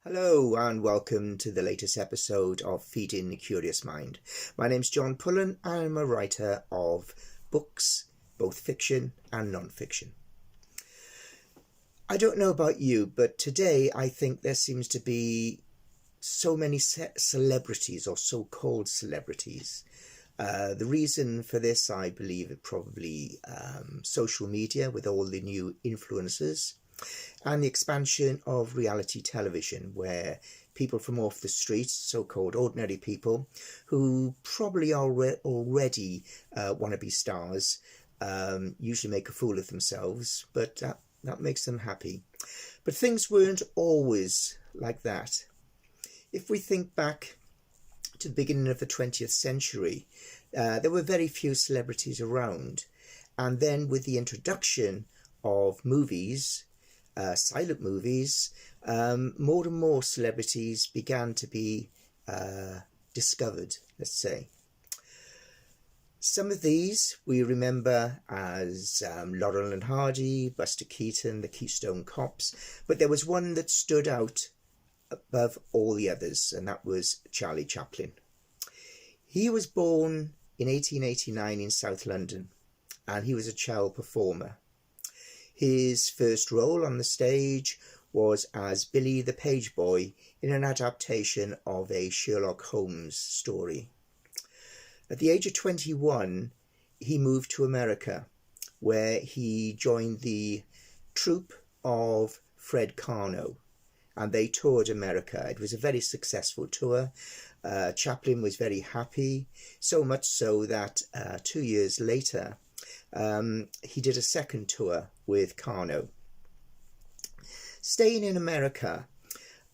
Hello and welcome to the latest episode of Feeding the Curious Mind. My name's John Pullen. I'm a writer of books, both fiction and non-fiction. I don't know about you, but today I think there seems to be so many celebrities or so-called celebrities. The reason for this, I believe, is probably social media with all the new influencers, and the expansion of reality television, where people from off the streets, so-called ordinary people, who probably are already wannabe stars, usually make a fool of themselves, but that makes them happy. But things weren't always like that. If we think back to the beginning of the 20th century, there were very few celebrities around. And then with the introduction of movies, silent movies, more and more celebrities began to be discovered, let's say. Some of these we remember as Laurel and Hardy, Buster Keaton, the Keystone Cops, but there was one that stood out above all the others, and that was Charlie Chaplin. He was born in 1889 in South London, and he was a child performer. His first role on the stage was as Billy the Page Boy in an adaptation of a Sherlock Holmes story. At the age of 21, he moved to America, where he joined the troupe of Fred Karno, and they toured America. It was a very successful tour. Chaplin was very happy, so much so that 2 years later, he did a second tour with Karno. Staying in America,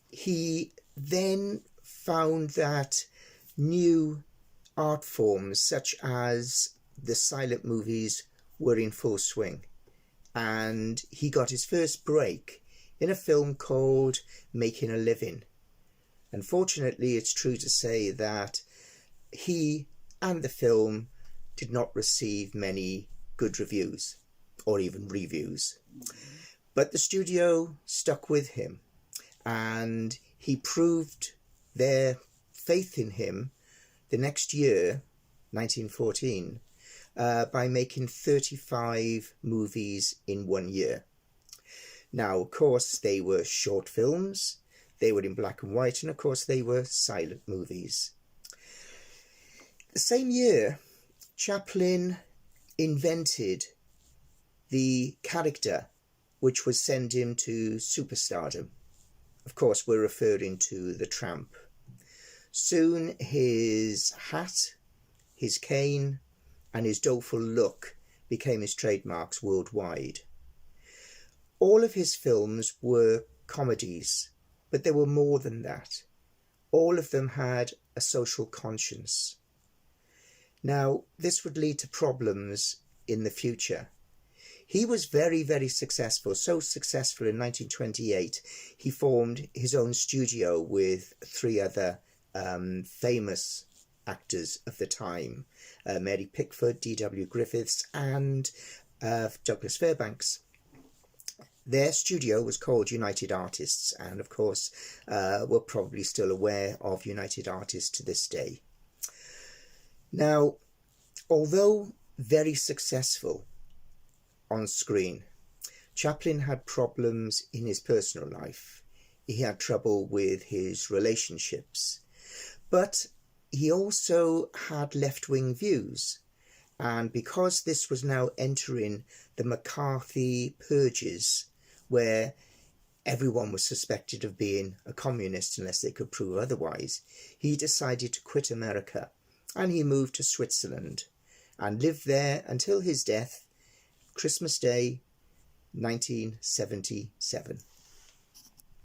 he then found that new art forms such as the silent movies were in full swing, and he got his first break in a film called Making a Living. Unfortunately, it's true to say that he and the film did not receive many good reviews or even reviews, but the studio stuck with him, and he proved their faith in him the next year, 1914, by making 35 movies in 1 year. Now, of course, they were short films, they were in black and white, and of course they were silent movies. The same year, Chaplin invented the character which would send him to superstardom. Of course, we're referring to the Tramp. Soon his hat, his cane, and his doleful look became his trademarks worldwide. All of his films were comedies, but they were more than that. All of them had a social conscience. Now, this would lead to problems in the future. He was very, very successful, so successful in 1928, he formed his own studio with three other famous actors of the time, Mary Pickford, D.W. Griffiths, and Douglas Fairbanks. Their studio was called United Artists, and of course, we're probably still aware of United Artists to this day. Now, although very successful on screen, Chaplin had problems in his personal life. He had trouble with his relationships, but he also had left-wing views. And because this was now entering the McCarthy purges, where everyone was suspected of being a communist unless they could prove otherwise, he decided to quit America, and he moved to Switzerland and lived there until his death, Christmas Day, 1977.